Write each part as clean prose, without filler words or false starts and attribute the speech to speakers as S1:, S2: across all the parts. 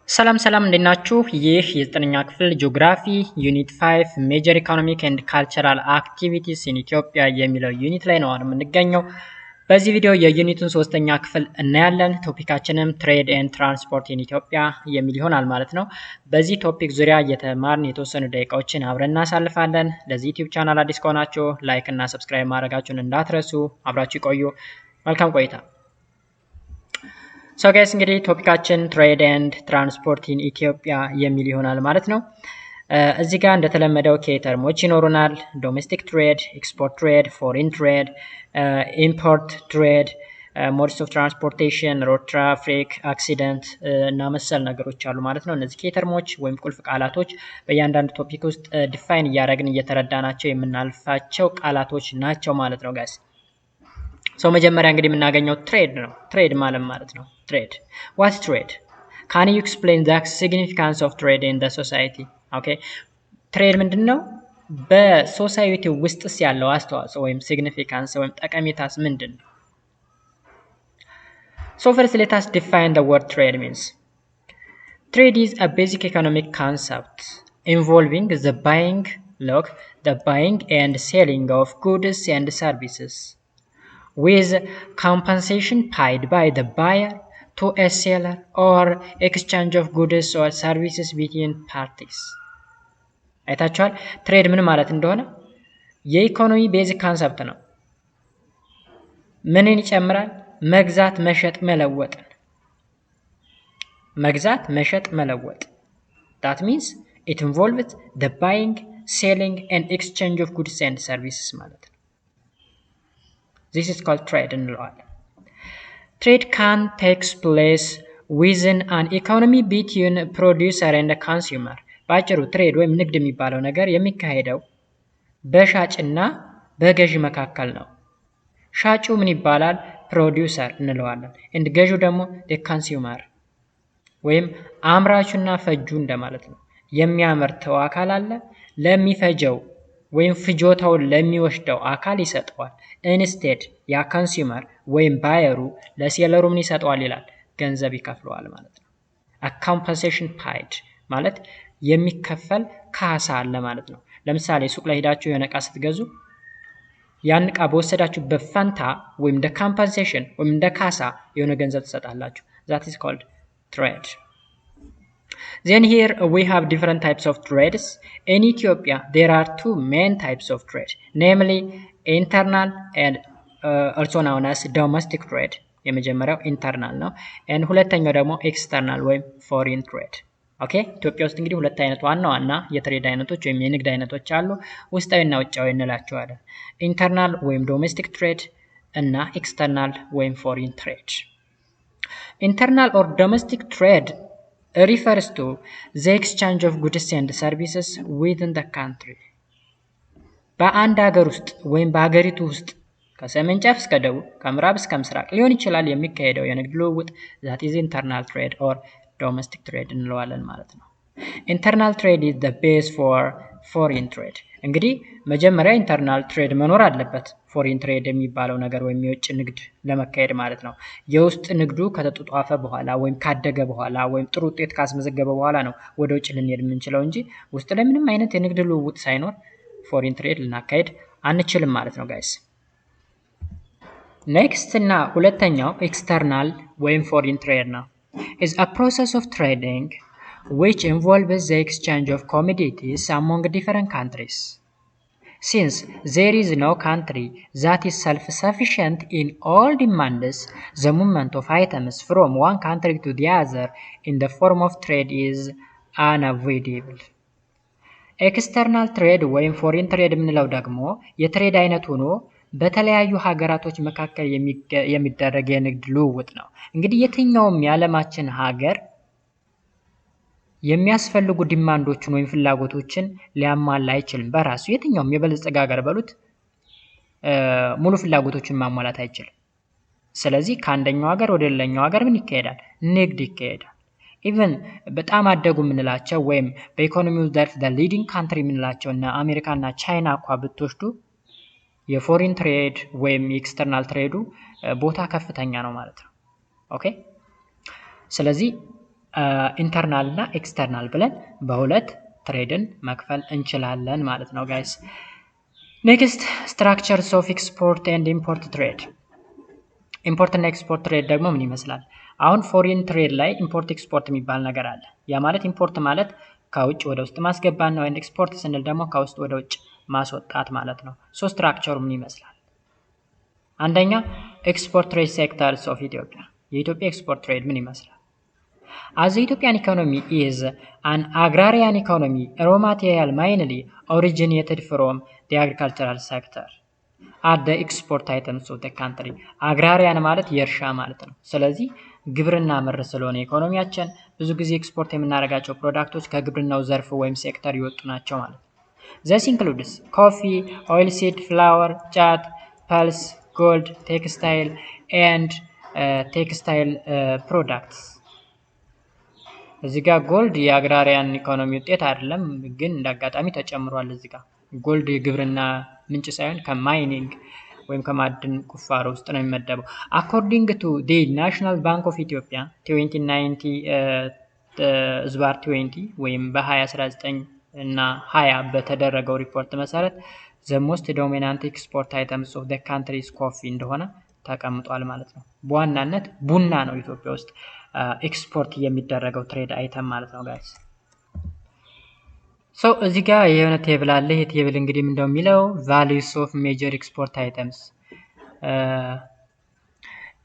S1: ሰላም ሰላም እንደናችሁ ይህ የዘጠነኛ ክፍል ጂኦግራፊ ዩኒት 5 ሜጀር ኢኮኖሚክ ኤንድ ካልቸራል አክቲቪቲስ ኢን ኢትዮጵያ የሚለው ዩኒት ላይ ነው የምንገኘው። በዚህ ቪዲዮ የዩኒቱን ሶስተኛ ክፍል እናያለን። ቶፒካችንም ትሬድ ኤንድ ትራንስፖርት ኢን ኢትዮጵያ የሚል ይሆናል ማለት ነው። በዚህ ቶፒክ ዙሪያ እየተማርን የተወሰኑ ደቂቃዎችን አብረን እናሳልፋለን። ለዚህ ዩቲዩብ ቻናል አዲስ ከሆናችሁ ላይክ እና ሰብስክራይብ ማድረጋችሁን እንዳትረሱ። አብራችሁ ቆዩ። መልካም ቆይታ። So guys እንግዲህ ቶፒካችን ትሬድ ኤንድ ትራንስፖርት ኢን ኢትዮጵያ የሚል ይሆናል ማለት ነው። እዚህ ጋር እንደተለመደው ኬተርሞች ይኖሩናል። ዶሜስቲክ ትሬድ፣ ኤክስፖርት ትሬድ፣ ፎሪን ትሬድ፣ ኢምፖርት ትሬድ፣ ሞድስ ኦፍ ትራንስፖርቴሽን፣ ሮድ ትራፊክ፣ አክሲደንት እና መሰል ነገሮች አሉ ማለት ነው። እነዚህ ኬተርሞች ወይም ቁልፍ ቃላቶች በእያንዳንዱ ቶፒክ ውስጥ ዲፋይን እያደረግን እየተረዳናቸው የምናልፋቸው ቃላቶች ናቸው ማለት ነው ጋይስ። So መጀመሪያ እንግዲህ የምናገኘው ትሬድ ነው። ትሬድ ማለት ነው። ትሬድ what trade? Can you explain the significance of trade in the society? Okay, ትሬድ ምንድነው? በሶሳይቲ ውስጥስ ያለው አስተዋጽኦ ወይም significance ወይም ጠቀሜታስ ምንድነው? So first let us define the word trade means. Trade is a basic economic concept involving the buying and selling of goods and services, with compensation paid by the buyer to a seller or exchange of goods or services between parties. አይታችኋል ትሬድ ምን ማለት እንደሆነ? የኢኮኖሚ ቤዚክ ካንሰፕት ነው። ምንን ይጨምራል? መግዛት፣ መሸጥ፣ መለወጥ። መግዛት፣ መሸጥ፣ መለወጥ. That means it involves the buying, selling and exchange of goods and services ማለት ነው. This is called trade እንለዋለን። Trade can take place within an economy between a producer and a consumer. ባጭሩ ትሬድ ወይም ንግድ የሚባለው ነገር የሚካሄደው በሻጭና በገዢ መካከል ነው። ሻጩ ምን ይባላል? ፕሮዲውሰር እንለዋለን። and ገዢው ደግሞ the consumer ወይም አምራቹና ፈጁ እንደማለት ነው። የሚያመርተው አካል አለ፣ ለሚፈጀው ወይም ፍጆታውን ለሚወስደው አካል ይሰጠዋል። ኢንስቴድ ያ ኮንሱመር ወይም ባየሩ ለሴለሩ ምን ይሰጠዋል ይላል? ገንዘብ ይከፍለዋል ማለት ነው። a compensation paid ማለት የሚከፈል ካሳ አለ ማለት ነው። ለምሳሌ ሱቅ ላይ ሄዳችሁ የሆነ ዕቃ ስትገዙ ያን ዕቃ በወሰዳችሁበት ፈንታ ወይም እንደ compensation ወይም እንደ ካሳ የሆነ ገንዘብ ትሰጣላችሁ። that is called trade. Then here we have different types of trades. In Ethiopia, there are two main types of trade, namely internal and also known as domestic trade. የመጀመሪያው ኢንተርናል ነው and ሁለተኛው ደግሞ ኤክስተርናል ወይም ፎሪን ትሬድ። ኦኬ ኢትዮጵያ ውስጥ እንግዲህ ሁለት አይነት ዋና የትሬድ አይነቶች ወይም የንግድ አይነቶች አሉ። ውስጣዊና ውጫዊ እንላቸዋለን። ኢንተርናል ወይም ዶሜስቲክ ትሬድ እና ኤክስተርናል ወይም ፎሪን ትሬድ። Internal or domestic trade refers to the exchange of goods and services within the country. በአንድ ሀገር ውስጥ ወይም በሀገሪቱ ውስጥ ከሰሜን ጫፍ እስከ ደቡብ ከምዕራብ እስከ ምስራቅ ሊሆን ይችላል የሚካሄደው የንግድ ልውውጥ that is internal trade or domestic trade እንለዋለን ማለት ነው። Internal trade is the base for foreign trade. እንግዲህ መጀመሪያ ኢንተርናል ትሬድ መኖር አለበት ፎሪን ትሬድ የሚባለው ነገር ወይም የውጭ ንግድ ለመካሄድ ማለት ነው። የውስጥ ንግዱ ከተጧጧፈ በኋላ ወይም ካደገ በኋላ ወይም ጥሩ ውጤት ካስመዘገበ በኋላ ነው ወደ ውጭ ልንሄድ የምንችለው እንጂ ውስጥ ላይ ምንም አይነት የንግድ ልውውጥ ሳይኖር ፎሪን ትሬድ ልናካሄድ አንችልም ማለት ነው ጋይስ። ኔክስት እና ሁለተኛው ኤክስተርናል ወይም ፎሪን ትሬድ ነው። is a process of trading which involves the exchange of commodities among different countries. Since there is no country that is self-sufficient in all demands, the movement of items from one country to the other in the form of trade is unavoidable. ኤክስተርናል ትሬድ ወይም ፎሪን ትሬድ የምንለው ደግሞ የትሬድ አይነት ሆኖ በተለያዩ ሀገራቶች መካከል የሚደረግ የንግድ ልውውጥ ነው። እንግዲህ የትኛውም የዓለማችን ሀገር የሚያስፈልጉ ዲማንዶችን ወይም ፍላጎቶችን ሊያሟላ አይችልም በራሱ። የትኛውም የበለጸገ ሀገር በሉት ሙሉ ፍላጎቶችን ማሟላት አይችልም። ስለዚህ ከአንደኛው ሀገር ወደ ሌላኛው ሀገር ምን ይካሄዳል? ንግድ ይካሄዳል። ኢቨን በጣም አደጉ የምንላቸው ወይም በኢኮኖሚው ዘርፍ the leading country የምንላቸው እና አሜሪካ እና ቻይና እንኳ ብትወስዱ የፎሪን ትሬድ ወይም የኤክስተርናል ትሬዱ ቦታ ከፍተኛ ነው ማለት ነው። ኦኬ ስለዚህ ኢንተርናል እና ኤክስተርናል ብለን በሁለት ትሬድን መክፈል እንችላለን ማለት ነው ጋይስ። ኔክስት ስትራክቸርስ ኦፍ ኤክስፖርት ኤንድ ኢምፖርት ትሬድ። ኢምፖርት እና ኤክስፖርት ትሬድ ደግሞ ምን ይመስላል? አሁን ፎሪን ትሬድ ላይ ኢምፖርት ኤክስፖርት የሚባል ነገር አለ። ያ ማለት ኢምፖርት ማለት ከውጭ ወደ ውስጥ ማስገባት ነው። ኤንድ ኤክስፖርት ስንል ደግሞ ከውስጥ ወደ ውጭ ማስወጣት ማለት ነው። ሶ ስትራክቸሩ ምን ይመስላል? አንደኛ ኤክስፖርት ትሬድ ሴክተርስ ኦፍ ኢትዮጵያ። የኢትዮጵያ ኤክስፖርት ትሬድ ምን ይመስላል? As the Ethiopian economy is an agrarian economy, raw material mainly originated from the agricultural sector are the export items of the country. አግራሪያን ማለት የእርሻ ማለት ነው። ስለዚህ ግብርና መር ስለሆነ ኢኮኖሚያችን ብዙ ጊዜ ኤክስፖርት የምናደርጋቸው ፕሮዳክቶች ከግብርናው ዘርፍ ወይም ሴክተር ይወጡ ናቸው ማለት ነው። This includes coffee, oilseed, flour, ጫት, pulse, gold, textile and textile products. እዚህ ጋር ጎልድ የአግራሪያን ኢኮኖሚ ውጤት አይደለም፣ ግን እንዳጋጣሚ ተጨምሯል። እዚህ ጋር ጎልድ የግብርና ምንጭ ሳይሆን ከማይኒንግ ወይም ከማዕድን ቁፋሮ ውስጥ ነው የሚመደበው። አኮርዲንግ ቱ ዲ ናሽናል ባንክ ኦፍ ኢትዮጵያ 2090 ዝባር 20 ወይም በ2019 እና 20 በተደረገው ሪፖርት መሰረት ዘ ሞስት ዶሚናንት ኤክስፖርት አይተምስ ኦፍ ዘ ካንትሪስ ኮፊ እንደሆነ ተቀምጧል ማለት ነው። በዋናነት ቡና ነው ኢትዮጵያ ውስጥ ኤክስፖርት የሚደረገው ትሬድ አይተም ማለት ነው ጋይስ። ሶ እዚህ ጋር የሆነ ቴብል አለ። ይሄ ቴብል እንግዲህ ምንድነው የሚለው ቫልዩስ ኦፍ ሜጀር ኤክስፖርት አይተምስ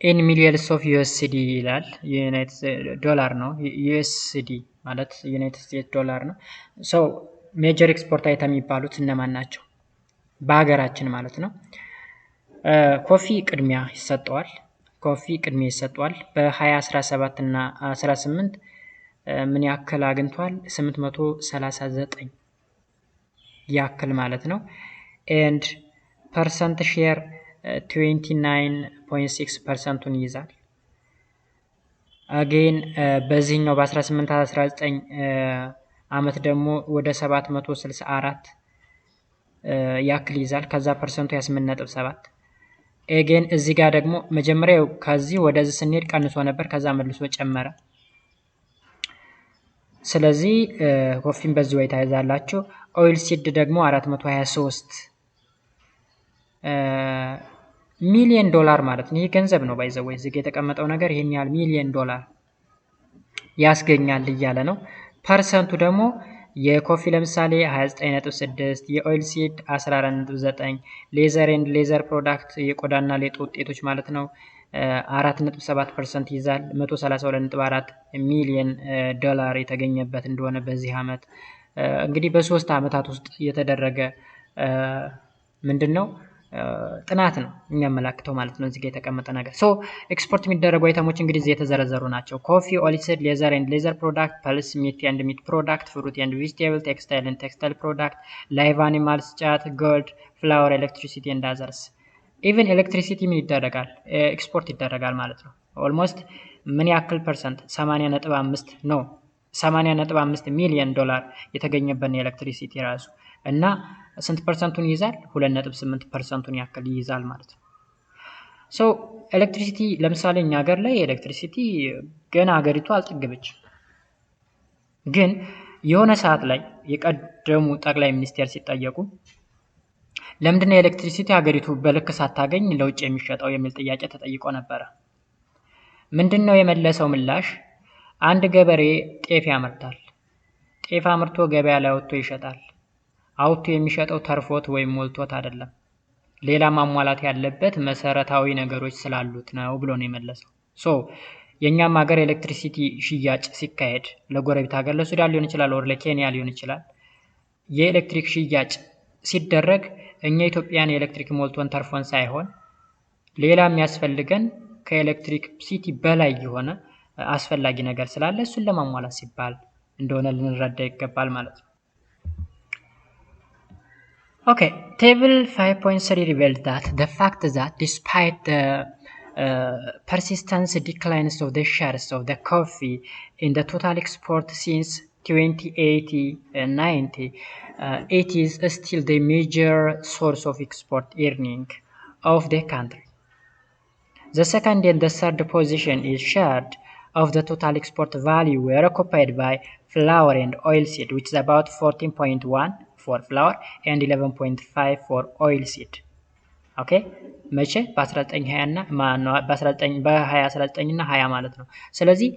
S1: ኢን ሚሊየንስ ኦፍ ዩኤስዲ ይላል። ዩናይትድ ዶላር ነው። ዩኤስዲ ማለት ዩናይትድ ስቴትስ ዶላር ነው። ሶ ሜጀር ኤክስፖርት አይተም የሚባሉት እነማን ናቸው? በሀገራችን ማለት ነው። ኮፊ ቅድሚያ ይሰጠዋል። በ2017 እና 18 ምን ያክል አግኝቷል? 839 ያክል ማለት ነው። ኤንድ ፐርሰንት ሼር 29.6%ን ይይዛል። አጌን በዚህኛው በ18 19 አመት ደግሞ ወደ 764 ያክል ይይዛል። ከዛ ፐርሰንቱ 8.7 ኤጌን እዚህ ጋር ደግሞ መጀመሪያው ከዚህ ወደዚህ ስንሄድ ቀንሶ ነበር፣ ከዛ መልሶ ጨመረ። ስለዚህ ኮፊን በዚህ ወይ ታይዛላችሁ። ኦይል ሲድ ደግሞ 423 ሚሊዮን ዶላር ማለት ነው። ይሄ ገንዘብ ነው ባይዘው ወይ እዚህ የተቀመጠው ነገር ይሄን ያህል ሚሊዮን ዶላር ያስገኛል እያለ ነው። ፐርሰንቱ ደግሞ የኮፊ ለምሳሌ 29.6፣ የኦይል ሲድ 14.9፣ ሌዘር ኤንድ ሌዘር ፕሮዳክት የቆዳና ሌጦ ውጤቶች ማለት ነው 4.7% ይዛል። 132.4 ሚሊዮን ዶላር የተገኘበት እንደሆነ በዚህ አመት እንግዲህ በ3 አመታት ውስጥ የተደረገ ምንድነው ጥናት ነው የሚያመላክተው ማለት ነው። እዚህ ጋር የተቀመጠ ነገር ሶ ኤክስፖርት የሚደረጉ አይተሞች እንግዲህ እዚህ የተዘረዘሩ ናቸው። ኮፊ፣ ኦይልሲድ፣ ሌዘር ኤንድ ሌዘር ፕሮዳክት፣ ፐልስ፣ ሚት ኤንድ ሚት ፕሮዳክት፣ ፍሩት ኤንድ ቬጂቴብል፣ ቴክስታይል ኤንድ ቴክስታይል ፕሮዳክት፣ ላይቭ አኒማልስ፣ ጫት፣ ጎልድ፣ ፍላወር፣ ኤሌክትሪሲቲ ኤንድ አዘርስ። ኢቭን ኤሌክትሪሲቲ ምን ይደረጋል? ኤክስፖርት ይደረጋል ማለት ነው። ኦልሞስት ምን ያክል ፐርሰንት? 80.5 ነው 80.5 ሚሊዮን ዶላር የተገኘበት ኤሌክትሪሲቲ ራሱ እና ስንት ፐርሰንቱን ይይዛል? 2.8% ያክል ይይዛል ማለት ነው። ሶ ኤሌክትሪሲቲ ለምሳሌ እኛ ሀገር ላይ ኤሌክትሪሲቲ ገና ሀገሪቱ አልጠገበች፣ ግን የሆነ ሰዓት ላይ የቀደሙ ጠቅላይ ሚኒስቴር ሲጠየቁ ለምንድነው ኤሌክትሪሲቲ ሀገሪቱ በልክ ሳታገኝ ለውጭ የሚሸጠው የሚል ጥያቄ ተጠይቆ ነበረ። ምንድነው የመለሰው ምላሽ? አንድ ገበሬ ጤፍ ያመርታል። ጤፍ አምርቶ ገበያ ላይ አውጥቶ ይሸጣል። አውጥቶ የሚሸጠው ተርፎት ወይም ሞልቶት አይደለም፣ ሌላ ማሟላት ያለበት መሰረታዊ ነገሮች ስላሉት ነው ብሎ ነው የመለሰው። ሶ የኛም ሀገር ኤሌክትሪሲቲ ሽያጭ ሲካሄድ ለጎረቤት ሀገር ለሱዳን ሊሆን ይችላል ወር ለኬንያ ሊሆን ይችላል። የኤሌክትሪክ ሽያጭ ሲደረግ እኛ ኢትዮጵያን የኤሌክትሪክ ሞልቶን ተርፎን ሳይሆን ሌላ የሚያስፈልገን ከኤሌክትሪክ ሲቲ በላይ የሆነ አስፈላጊ ነገር ስላለ እሱን ለማሟላት ሲባል እንደሆነ ልንረዳ ይገባል ማለት ነው። Okay, table 5.3 reveals that the fact that despite the persistent declines of the shares of the coffee in the total export since 2080-90, it is still the major source of export earning of the country. The second and the third position is shared of the total export value were occupied by flour and oilseed, which is about 14.1 for flour and 11.5 for oilseed. ኦኬ መቼ በ1920 እና በ2019 እና 20 ማለት ነው። ስለዚህ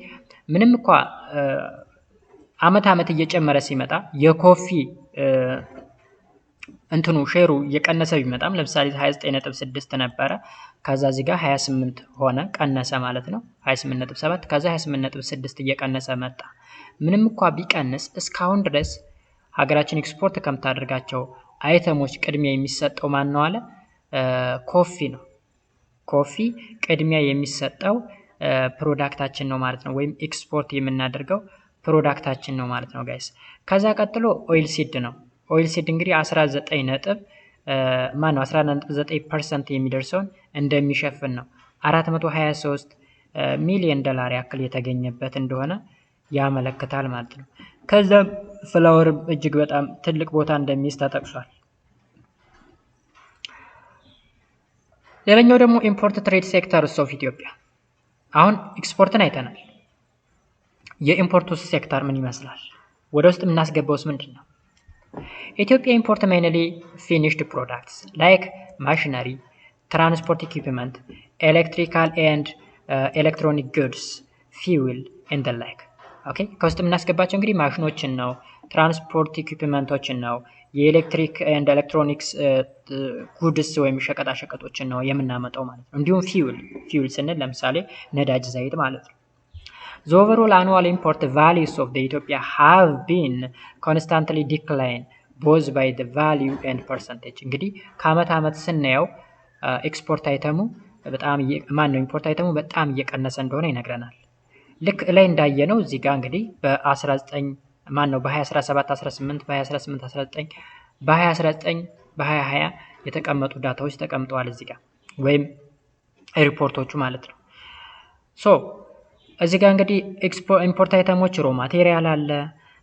S1: ምንም እንኳ አመት እየጨመረ ሲመጣ የኮፊ እንትኑ ሼሩ እየቀነሰ ቢመጣም ለምሳሌ 29.6 ነበረ ከዛ እዚህ ጋር 28 ሆነ ቀነሰ ማለት ነው 28.7 ከዛ 28.6 እየቀነሰ መጣ። ምንም እንኳን ቢቀንስ እስካሁን ድረስ ሀገራችን ኤክስፖርት ከምታደርጋቸው አይተሞች ቅድሚያ የሚሰጠው ማን ነው አለ ኮፊ ነው። ኮፊ ቅድሚያ የሚሰጠው ፕሮዳክታችን ነው ማለት ነው ወይም ኤክስፖርት የምናደርገው ፕሮዳክታችን ነው ማለት ነው ጋይስ። ከዛ ቀጥሎ ኦይል ሲድ ነው። ኦይል ሲድ እንግዲህ 11.9% የሚደርሰውን እንደሚሸፍን ነው 423 ሚሊዮን ዶላር ያክል የተገኘበት እንደሆነ ያመለክታል ማለት ነው። ከዛ ፍላወር እጅግ በጣም ትልቅ ቦታ እንደሚይዝ ተጠቅሷል። ሌላኛው ደግሞ ኢምፖርት ትሬድ ሴክተርስ ኦፍ ኢትዮጵያ። አሁን ኤክስፖርትን አይተናል። የኢምፖርቱ ሴክተር ምን ይመስላል? ወደ ውስጥ የምናስገባውስ ምንድን ነው? Ethiopia import mainly finished products like machinery, transport equipment, electrical and electronic goods, fuel and the like. Okay? ከውስጥ የምናስገባቸው እንግዲህ ማሽኖችን ነው፣ ትራንስፖርት ኢኩዊፕመንቶችን ነው፣ የኤሌክትሪክ ኤንድ ኤሌክትሮኒክስ ጉድስ ወይም ሸቀጣሸቀጦችን ነው የምናመጣው ማለት ነው። እንዲሁም ፊውል ስንል ለምሳሌ ነዳጅ ዘይት ማለት ነው። The overall annual import values of the Ethiopia have been constantly decline both by the value and percentage. እንግዲህ ከአመት ዓመት ስናየው ኤክስፖርት አይተሙ በጣም ኢምፖርት አይተሙ በጣም እየቀነሰ እንደሆነ ይነግረናል። ልክ ላይ እንዳየነው እዚህ ጋር እንግዲህ በ19 በ2017 18 በ2018 19 በ2019 በ2020 የተቀመጡ ዳታዎች ተቀምጠዋል እዚህ ጋር ወይም ሪፖርቶቹ ማለት ነው። እዚህ ጋር እንግዲህ ኢምፖርት አይተሞች ሮ ማቴሪያል አለ፣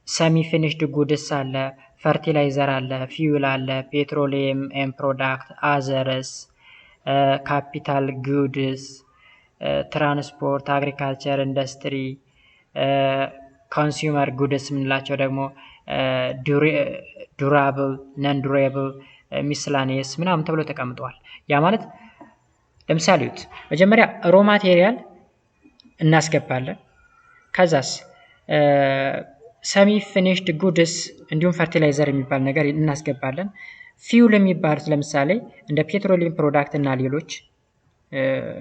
S1: ሰሚ ፊኒሽድ ጉድስ አለ፣ ፈርቲላይዘር አለ፣ ፊውል አለ፣ ፔትሮሊየም ኤንድ ፕሮዳክት፣ አዘርስ፣ ካፒታል ጉድስ፣ ትራንስፖርት፣ አግሪካልቸር፣ ኢንዱስትሪ፣ ኮንሱመር ጉድስ የምንላቸው ደግሞ ዱራብል፣ ነን ዱሬብል፣ ሚስላኒየስ ምናምን ተብሎ ተቀምጠዋል። ያ ማለት ለምሳሌ መጀመሪያ ሮ ማቴሪያል እናስገባለን። ከዛስ ሰሚ ፊኒሽድ ጉድስ እንዲሁም ፈርቲላይዘር የሚባል ነገር እናስገባለን። ፊውል የሚባሉት ለምሳሌ እንደ ፔትሮሊየም ፕሮዳክት እና ሌሎች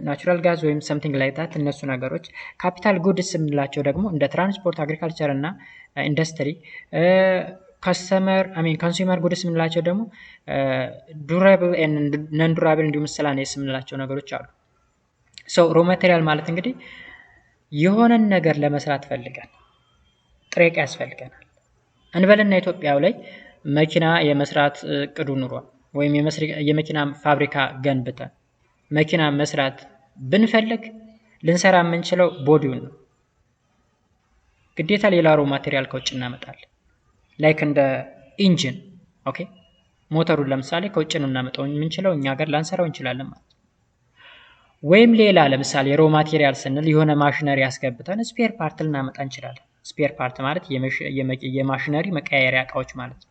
S1: ናቹራል ጋዝ ወይም ሰምቲንግ ላይክ ዳት እነሱ ነገሮች። ካፒታል ጉድስ የምንላቸው ደግሞ እንደ ትራንስፖርት፣ አግሪካልቸር እና ኢንዱስትሪ። ኮንሱመር ጉድስ የምንላቸው ደግሞ ዱራብል ኤንድ ነን ዱራብል እንዲሁም ሚስላኒየስ የምንላቸው ነገሮች አሉ። ሮ ማቴሪያል ማለት እንግዲህ የሆነን ነገር ለመስራት ፈልገን ጥሬ ዕቃ ያስፈልገናል እንበልና ኢትዮጵያው ላይ መኪና የመስራት እቅዱ ኑሯል ወይም የመኪና ፋብሪካ ገንብተን መኪና መስራት ብንፈልግ ልንሰራ የምንችለው ቦዲውን ነው። ግዴታ ሌላ ሮ ማቴሪያል ከውጭ እናመጣለን። ላይክ እንደ ኢንጂን ኦኬ፣ ሞተሩን ለምሳሌ ከውጭ ነው እናመጣው የምንችለው፣ እኛ ሀገር ላንሰራው እንችላለን ማለት ነው። ወይም ሌላ ለምሳሌ ሮ ማቴሪያል ስንል የሆነ ማሽነሪ ያስገብተን ስፔር ፓርት ልናመጣ እንችላለን። ስፔር ፓርት ማለት የማሽነሪ መቀያየሪያ እቃዎች ማለት ነው።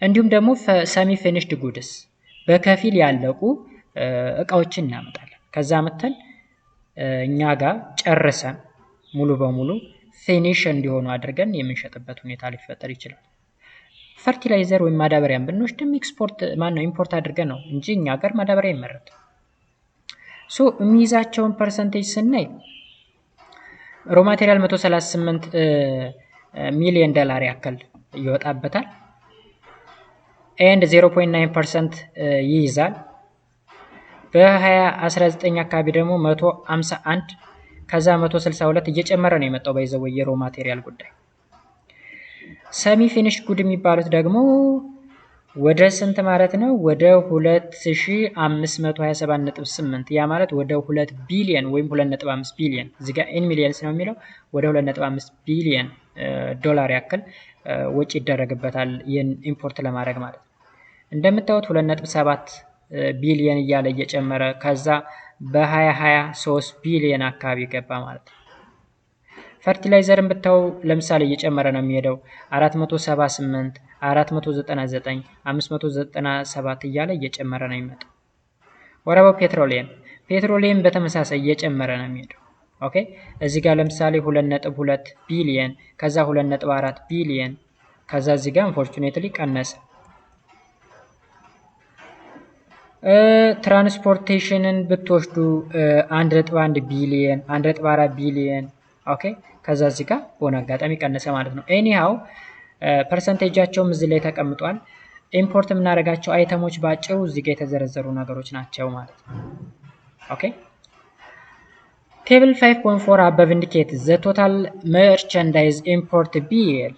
S1: እንዲሁም ደግሞ ሰሚ ፊኒሽድ ጉድስ በከፊል ያለቁ እቃዎችን እናመጣለን። ከዛ መተን እኛ ጋር ጨርሰን ሙሉ በሙሉ ፊኒሽ እንዲሆኑ አድርገን የምንሸጥበት ሁኔታ ሊፈጠር ይችላል። ፈርቲላይዘር ወይም ማዳበሪያን ብንወስድም ኢምፖርት አድርገን ነው እንጂ እኛ ጋር ማዳበሪያ ይመረት። የሚይዛቸውን ፐርሰንቴጅ ስናይ ሮ ማቴሪያል 138 ሚሊዮን ዶላር ያክል ይወጣበታል and 0.9% ይይዛል። በ2019 አካባቢ ደግሞ 151 ከዛ 162 እየጨመረ ነው የመጣው በይዘው የሮ ማቴሪያል ጉዳይ። ሰሚ ፊኒሽ ጉድ የሚባሉት ደግሞ ወደ ስንት ማለት ነው? ወደ 2527.8 ያ ማለት ወደ 2 ቢሊዮን ወይም 2.5 ቢሊዮን እዚህ ጋር ኢን ሚሊየንስ ነው የሚለው ወደ 2.5 ቢሊዮን ዶላር ያክል ወጪ ይደረግበታል ይህን ኢምፖርት ለማድረግ ማለት ነው። እንደምታዩት 2.7 ቢሊዮን እያለ እየጨመረ ከዛ በ2023 ቢሊየን አካባቢ ገባ ማለት ነው። ፈርቲላይዘርን ብታው ለምሳሌ እየጨመረ ነው የሚሄደው 478 499 597 እያለ እየጨመረ ነው የሚመጣው። ወራው ፔትሮሊየም በተመሳሳይ እየጨመረ ነው የሚሄደው። ኦኬ እዚህ ጋር ለምሳሌ 2.2 ቢሊየን ከዛ 2.4 ቢሊየን ከዛ እዚህ ጋር unfortunately ቀነሰ። ትራንስፖርቴሽንን ብትወስዱ 1.1 ቢሊየን 1.4 ቢሊየን ኦኬ ከዛ እዚህ ጋር በሆነ አጋጣሚ ቀነሰ ማለት ነው። ኤኒሃው ፐርሰንቴጃቸውም እዚህ ላይ ተቀምጧል። ኢምፖርት የምናደርጋቸው አይተሞች ባጭሩ እዚህ ጋር የተዘረዘሩ ነገሮች ናቸው ማለት ነው። ኦኬ ቴብል 5.4 above indicates the total merchandise import bill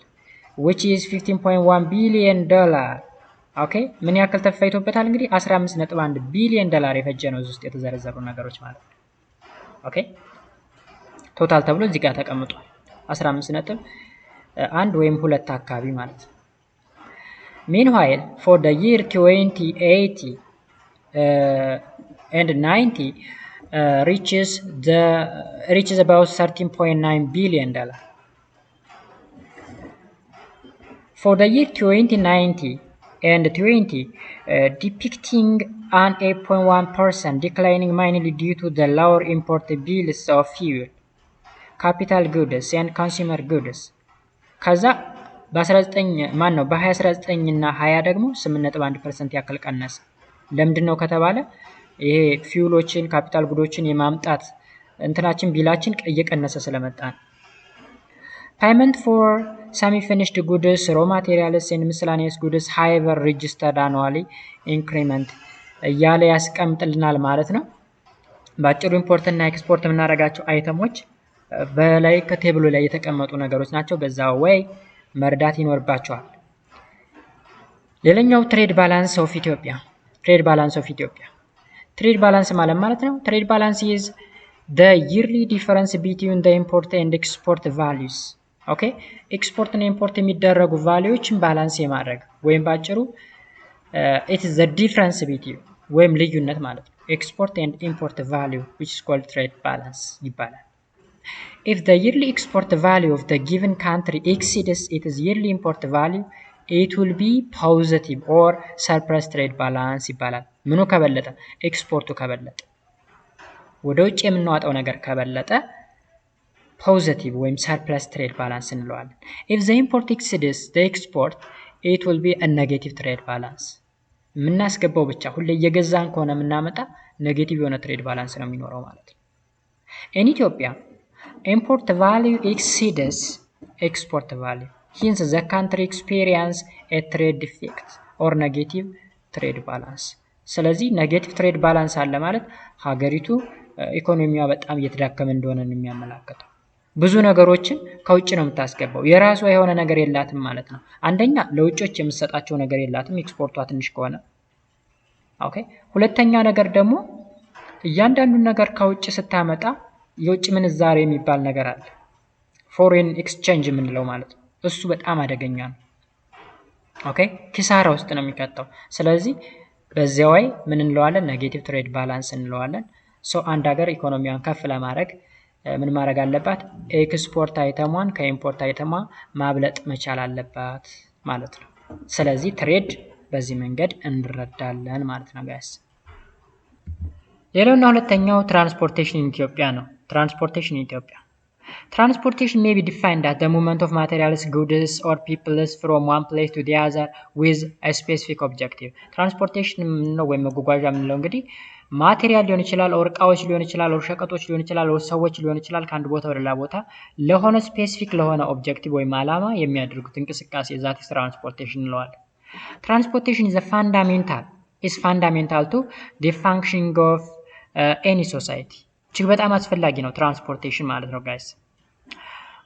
S1: which is $15.1 billion. ኦኬ ምን ያክል ተፈይቶበታል? እንግዲህ 15.1 ቢሊዮን ዶላር የፈጀ ነው እዚህ ውስጥ የተዘረዘሩ ነገሮች ማለት ነው። ኦኬ ቶታል ተብሎ እዚህ ጋር ተቀምጧል 15.1 ወይም 2 አካባቢ ማለት ነው። Meanwhile, for the year 2080 and 90 reaches about $13.9 billion. For the year 2090 and 20 depicting an 8.1% declining mainly due to the lower import bills of fuel, capital goods and consumer goods. ከዛ በ2019 እና 20 ደግሞ 8.1% ያክል ቀነሰ። ለምንድን ነው ከተባለ ይሄ ፊውሎችን ካፒታል ጉዶችን የማምጣት እንትናችን ቢላችን እየቀነሰ ስለመጣ ነው። Payment for semi-finished goods, raw materials and miscellaneous goods however registered annually increment እያለ ያስቀምጥልናል ማለት ነው። ባጭሩ ኢምፖርት እና ኤክስፖርት የምናደርጋቸው አይተሞች በላይ ከቴብሉ ላይ የተቀመጡ ነገሮች ናቸው። በዛ ወይ መርዳት ይኖርባቸዋል። ሌላኛው ትሬድ ባላንስ ኦፍ ኢትዮጵያ። ትሬድ ባላንስ ማለት ነው። ትሬድ ባላንስ is the yearly difference between the import and export values. ኦኬ ኤክስፖርት እና ኢምፖርት የሚደረጉ ቫልዩዎችን ባላንስ የማድረግ ወይም ባጭሩ it is the difference between ወይም ልዩነት ማለት ነው። export and import value which is called trade balance ይባላል። If the yearly export value of the given country exceeds its yearly import value, it will be positive or surplus trade balance ይባላል። ምኑ ከበለጠ? ኤክስፖርቱ ከበለጠ፣ ወደ ውጭ የምናወጣው ነገር ከበለጠ ፖዚቲቭ ወይም surplus trade balance እንለዋለን። If the import exceeds the export, it will be a negative trade balance. የምናስገባው ብቻ ሁሌ እየገዛን ከሆነ የምናመጣ ኔጌቲቭ የሆነ ትሬድ ባላንስ ነው የሚኖረው ማለት ነው። In Ethiopia, import value exceeds export value. Hence, the country experience a trade defect or negative trade balance. ስለዚህ ኔጌቲቭ ትሬድ ባላንስ አለ ማለት ሀገሪቱ ኢኮኖሚዋ በጣም እየተዳከመ እንደሆነ ነው የሚያመላክተው። ብዙ ነገሮችን ከውጭ ነው የምታስገባው፣ የራሷ የሆነ ነገር የላትም ማለት ነው። አንደኛ ለውጮች የምትሰጣቸው ነገር የላትም ኤክስፖርቷ ትንሽ ከሆነ። ኦኬ ሁለተኛ ነገር ደግሞ እያንዳንዱን ነገር ከውጭ ስታመጣ የውጭ ምንዛሬ የሚባል ነገር አለ፣ ፎሬን ኤክስቼንጅ የምንለው ማለት ነው። እሱ በጣም አደገኛ ነው። ኦኬ ኪሳራ ውስጥ ነው የሚከተው። ስለዚህ በዚያው ላይ ምን እንለዋለን? ኔጌቲቭ ትሬድ ባላንስ እንለዋለን። አንድ ሀገር ኢኮኖሚዋን ከፍ ለማድረግ ምን ማድረግ አለባት? ኤክስፖርት አይተሟን ከኢምፖርት አይተሟ ማብለጥ መቻል አለባት ማለት ነው። ስለዚህ ትሬድ በዚህ መንገድ እንረዳለን ማለት ነው ጋይስ። ሌላውና ሁለተኛው ትራንስፖርቴሽን ኢትዮጵያ ነው። Transportation may be defined as the movement of materials, goods or people from one place to the other with a specific objective. Transportation ነው ወይም መጓጓዣ የምንለው እንግዲህ ማቴሪያል ሊሆን ይችላል፣ ኦር እቃዎች ሊሆን ይችላል፣ ኦር ሸቀጦች ሊሆን ይችላል፣ ኦር ሰዎች ሊሆን ይችላል። ከአንድ ቦታ ወደ ሌላ ቦታ ለሆነ ስፔሲፊክ ለሆነ ኦብጀክቲቭ ወይም ዓላማ የሚያደርጉት እንቅስቃሴ ዛት ትራንስፖርቴሽን እንለዋለን። Transportation is fundamental to the functioning of any society. እጅግ በጣም አስፈላጊ ነው ትራንስፖርቴሽን ማለት ነው ጋይስ።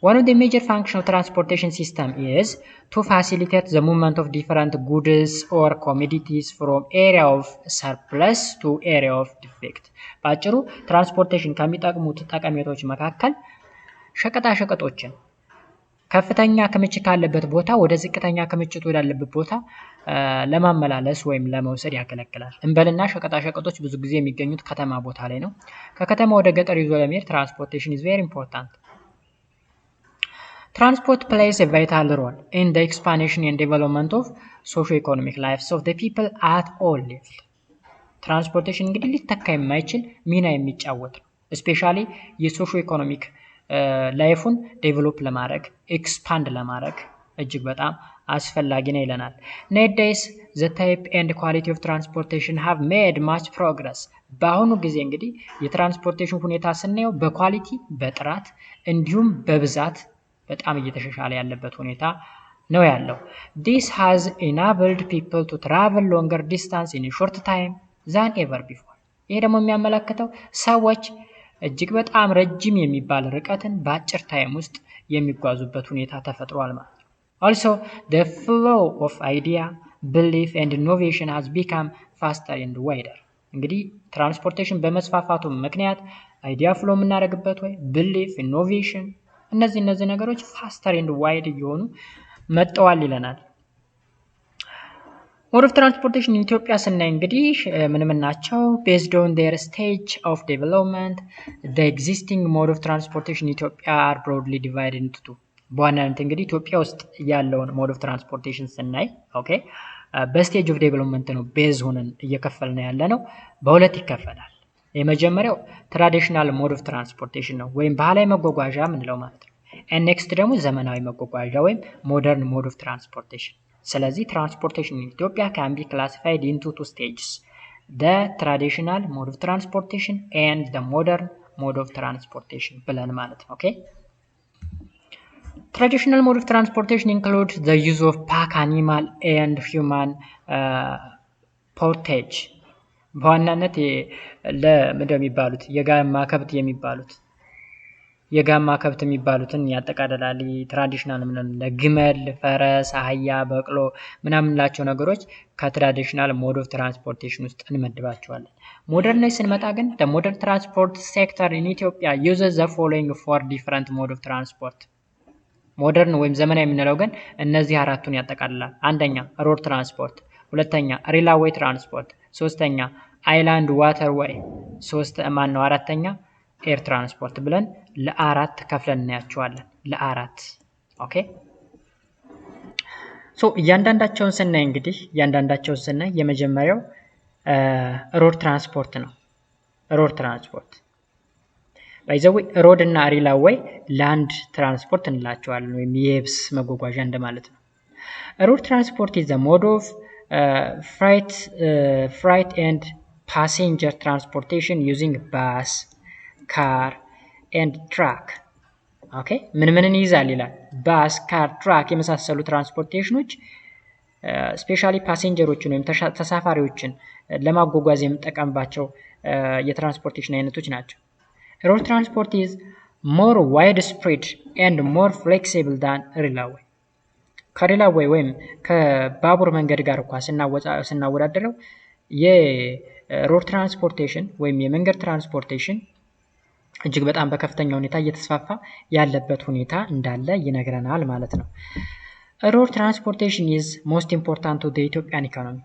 S1: One of the major functions of transportation system is to facilitate the movement of different goods or commodities from area of surplus to area of defect. ባጭሩ ትራንስፖርቴሽን ከሚጠቅሙት ጠቀሜታዎች መካከል ሸቀጣ ሸቀጦችን ከፍተኛ ክምችት ካለበት ቦታ ወደ ዝቅተኛ ክምችት ወዳለበት ቦታ ለማመላለስ ወይም ለመውሰድ ያገለግላል። እንበልና ሸቀጣሸቀጦች ብዙ ጊዜ የሚገኙት ከተማ ቦታ ላይ ነው። ከከተማ ወደ ገጠር ይዞ ለመሄድ ትራንስፖርቴሽን is very important. Transport plays a vital role in the expansion and development of socio-economic lives of the people at all levels. ትራንስፖርቴሽን እንግዲህ ሊተካ የማይችል ሚና የሚጫወት ነው። ስፔሻሊ የሶሾ ኢኮኖሚክ ላይፉን ዴቨሎፕ ለማድረግ ኤክስፓንድ ለማድረግ እጅግ በጣም አስፈላጊ ነው ይለናል። Nowadays the type and quality of transportation have made much progress. በአሁኑ ጊዜ እንግዲህ የትራንስፖርቴሽን ሁኔታ ስናየው በኳሊቲ በጥራት እንዲሁም በብዛት በጣም እየተሻሻለ ያለበት ሁኔታ ነው ያለው። This has enabled people to travel longer distance in a short time than ever before. ይሄ ደግሞ የሚያመለክተው ሰዎች እጅግ በጣም ረጅም የሚባል ርቀትን በአጭር ታይም ውስጥ የሚጓዙበት ሁኔታ ተፈጥሯል ማለት ነው። Also the flow of idea, belief and innovation has become faster and wider. እንግዲህ ትራንስፖርቴሽን በመስፋፋቱ ምክንያት አይዲያ ፍሎ የምናደርግበት ወይ belief, innovation እነዚህ ነገሮች faster and wide እየሆኑ መጥተዋል ይለናል። Mode of transportation in Ethiopia ስናይ እንግዲህ ምን ናቸው? Based on their stage of development, the existing mode of transportation in Ethiopia are broadly divided into two. በዋናነት እንግዲህ ኢትዮጵያ ውስጥ ያለውን ሞድ ኦፍ ትራንስፖርቴሽን ስናይ ኦኬ በስቴጅ ኦፍ ዴቨሎፕመንት ነው ቤዝ ሆነን እየከፈልን ያለ ነው። በሁለት ይከፈላል። የመጀመሪያው ትራዲሽናል ሞድ ኦፍ ትራንስፖርቴሽን ነው ወይም ባህላዊ መጓጓዣ ምንለው ማለት ነው። ኔክስት ደግሞ ዘመናዊ መጓጓዣ ወይም ሞደርን ሞድ ኦፍ ትራንስፖርቴሽን። ስለዚህ ትራንስፖርቴሽን in Ethiopia can be classified into two stages: the traditional mode of transportation and the modern mode of transportation ብለን ማለት ነው። ኦኬ Traditional mode of transportation includes the use of pack animal and human portage. በዋናነት ለምንድነው የሚባሉት የጋማ ከብት የሚባሉትን ያጠቃልላል። ትራዲሽናል ምን ለግመል፣ ፈረስ፣ አህያ፣ በቅሎ ምናምንላቸው ነገሮች ከትራዲሽናል ሞድ ኦፍ ትራንስፖርቴሽን ውስጥ እንመድባቸዋለን። ሞደርን ላይ ስንመጣ ግን the modern transport sector in Ethiopia uses the following four different mode of transport. ሞደርን ወይም ዘመናዊ የምንለው ግን እነዚህ አራቱን ያጠቃልላል። አንደኛ ሮድ ትራንስፖርት፣ ሁለተኛ ሬልዌይ ትራንስፖርት፣ ሶስተኛ አይላንድ ዋተር ዌይ፣ አራተኛ ኤር ትራንስፖርት ብለን ለአራት ከፍለን እናያቸዋለን። ለአራት ኦኬ እያንዳንዳቸውን ስናይ የመጀመሪያው ሮድ ትራንስፖርት ነው። ሮድ ትራንስፖርት ባይዘው ሮድ እና ሬልዌይ ላንድ ትራንስፖርት እንላቸዋለን ወይም የየብስ መጓጓዣ እንደማለት ነው። ሮድ ትራንስፖርት is the mode of freight and passenger transportation using bus, car and truck. ኦኬ ምንን ይይዛል ይላል? ባስ፣ ካር፣ ትራክ የመሳሰሉ ትራንስፖርቴሽኖች ስፔሻሊ ፓሴንጀሮችን ወይም ተሳፋሪዎችን ለማጓጓዝ የምንጠቀምባቸው የትራንስፖርቴሽን አይነቶች ናቸው። Road transport is more widespread and more flexible than railway. ከሬልዌይ ወይም ከባቡር መንገድ ጋር እንኳን ስናወዳደረው የሮድ ትራንስፖርቴሽን ወይም የመንገድ ትራንስፖርቴሽን እጅግ በጣም በከፍተኛ ሁኔታ እየተስፋፋ ያለበት ሁኔታ እንዳለ ይነግረናል ማለት ነው። Road transportation is most important to the Ethiopian economy.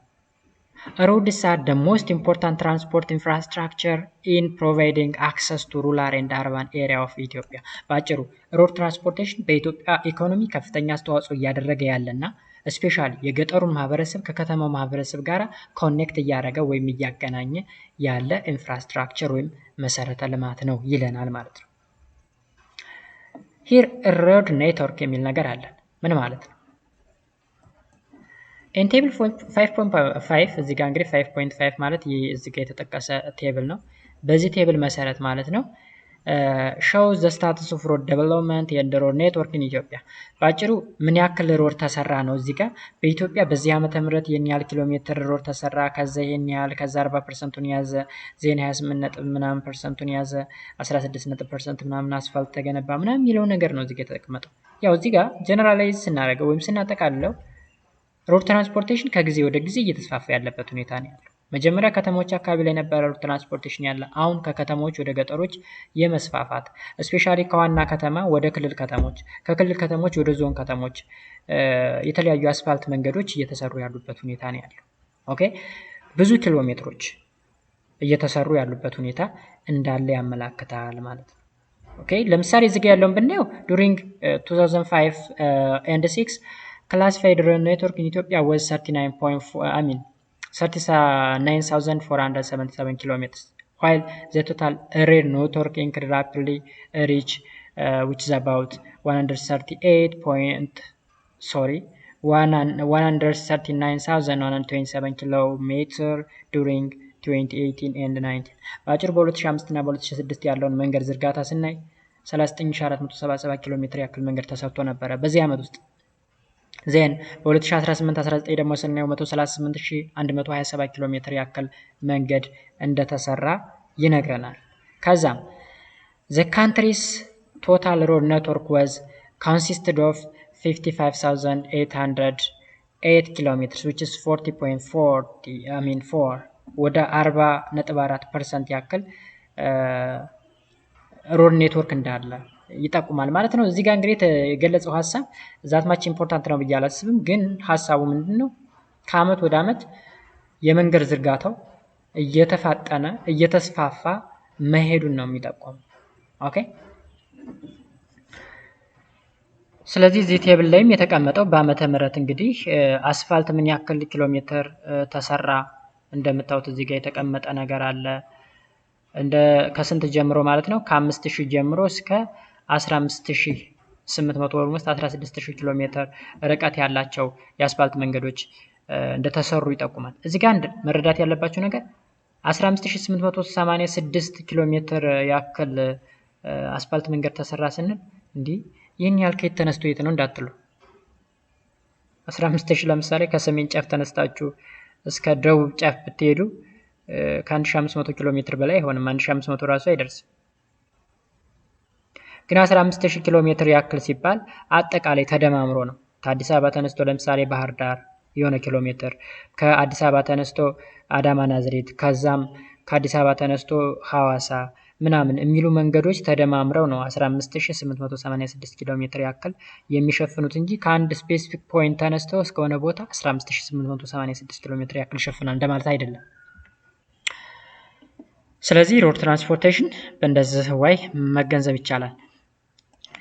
S1: Roads are the most important transport infrastructure in providing access to rural and urban area of Ethiopia. ባጭሩ ሮድ ትራንስፖርቴሽን በኢትዮጵያ ኢኮኖሚ ከፍተኛ አስተዋጽኦ እያደረገ ያለና ስፔሻሊ የገጠሩን ማህበረሰብ ከከተማው ማህበረሰብ ጋር ኮኔክት እያደረገ ወይም እያገናኘ ያለ ኢንፍራስትራክቸር ወይም መሰረተ ልማት ነው ይለናል ማለት ነው። ሂር ሮድ ኔትወርክ የሚል ነገር አለ። ምን ማለት ነው? in table 5.5 እዚህ ጋር እንግዲህ 5.5 ማለት እዚህ ጋር የተጠቀሰ ቴብል ነው። በዚህ ቴብል መሰረት ማለት ነው shows the status of road development and road network in Ethiopia. ባጭሩ ምን ያክል ሮድ ተሰራ ነው እዚህ ጋር በኢትዮጵያ በዚህ ዓመተ ምህረት የኛ ያህል ኪሎ ሜትር ሮድ ተሰራ፣ ከዛ የኛ ያህል ከዛ 40% ያዘ፣ ዜና 28% ያዘ፣ 16% ምናምን አስፋልት ተገነባ ምናምን የሚለው ነገር ነው እዚህ ጋር የተቀመጠው። ያው እዚህ ጋር ጀነራላይዝ ስናደርገው ወይም ስናጠቃልለው ሮድ ትራንስፖርቴሽን ከጊዜ ወደ ጊዜ እየተስፋፋ ያለበት ሁኔታ ነው ያለው። መጀመሪያ ከተሞች አካባቢ ላይ የነበረው ትራንስፖርቴሽን ያለ አሁን ከከተሞች ወደ ገጠሮች የመስፋፋት ስፔሻሊ ከዋና ከተማ ወደ ክልል ከተሞች ከክልል ከተሞች ወደ ዞን ከተሞች የተለያዩ አስፋልት መንገዶች እየተሰሩ ያሉበት ሁኔታ ነው ያለው። ኦኬ ብዙ ኪሎ ሜትሮች እየተሰሩ ያሉበት ሁኔታ እንዳለ ያመላክታል ማለት ነው። ኦኬ ለምሳሌ እዚህ ጋር ያለውን ብናየው during 2005 and 6 classified rail network in Ethiopia was 39,477 kilometers, while the total rail network increased rapidly reach which is about 139,127 kilometer during 2018 and 19 በአጭሩ በ2005 እና በ2006 ያለውን መንገድ ዝርጋታ ስናይ 39,477 ኪሎ ሜትር ያክል መንገድ ተሰርቶ ነበረ በዚህ ዓመት ውስጥ። ዜን በ2018-19 ደግሞ ስናየው 138,127 ኪሎ ሜትር ያክል መንገድ እንደተሰራ ይነግረናል። ከዛም the country's total road network was consisted of 55,808 kilometers which is 40.4 ወደ 40.4% ያክል ሮድ ኔትወርክ እንዳለ ይጠቁማል ማለት ነው። እዚህ ጋር እንግዲህ የገለጸው ሐሳብ ዛት ማች ኢምፖርታንት ነው ብዬ አላስብም፣ ግን ሐሳቡ ምንድነው ከአመት ወደ አመት የመንገድ ዝርጋታው እየተፋጠነ እየተስፋፋ መሄዱን ነው የሚጠቁመው። ኦኬ ስለዚህ እዚህ ቴብል ላይም የተቀመጠው በአመተ ምህረት እንግዲህ አስፋልት ምን ያክል ኪሎ ሜትር ተሰራ እንደምታዩት እዚህ ጋር የተቀመጠ ነገር አለ። እንደ ከስንት ጀምሮ ማለት ነው ከ5000 ጀምሮ እስከ 15800 ኦልሞስት 16000 ኪሎ ሜትር ርቀት ያላቸው የአስፋልት መንገዶች እንደተሰሩ ይጠቁማል። እዚህ ጋር አንድ መረዳት ያለባችሁ ነገር 15886 ኪሎ ሜትር ያክል አስፋልት መንገድ ተሰራ ስንል እንዴ ይሄን ያህል ከየት ተነስቶ የት ነው እንዳትሉ 15000 ለምሳሌ ከሰሜን ጫፍ ተነስታችሁ እስከ ደቡብ ጫፍ ብትሄዱ ከ1500 ኪሎ ሜትር በላይ አይሆንም። 1500 ራሱ አይደርስም። ግን 15000 ኪሎ ሜትር ያክል ሲባል አጠቃላይ ተደማምሮ ነው። ከአዲስ አበባ ተነስቶ ለምሳሌ ባህር ዳር የሆነ ኪሎ ሜትር፣ ከአዲስ አበባ ተነስቶ አዳማ ናዝሬት፣ ከዛም ከአዲስ አበባ ተነስቶ ሐዋሳ ምናምን የሚሉ መንገዶች ተደማምረው ነው 15886 ኪሎ ሜትር ያክል የሚሸፍኑት እንጂ ከአንድ ስፔሲፊክ ፖይንት ተነስተው እስከሆነ ቦታ 15886 ኪሎ ሜትር ያክል ይሸፍናል እንደማለት አይደለም። ስለዚህ ሮድ ትራንስፖርቴሽን በእንደዚህ ወይ መገንዘብ ይቻላል።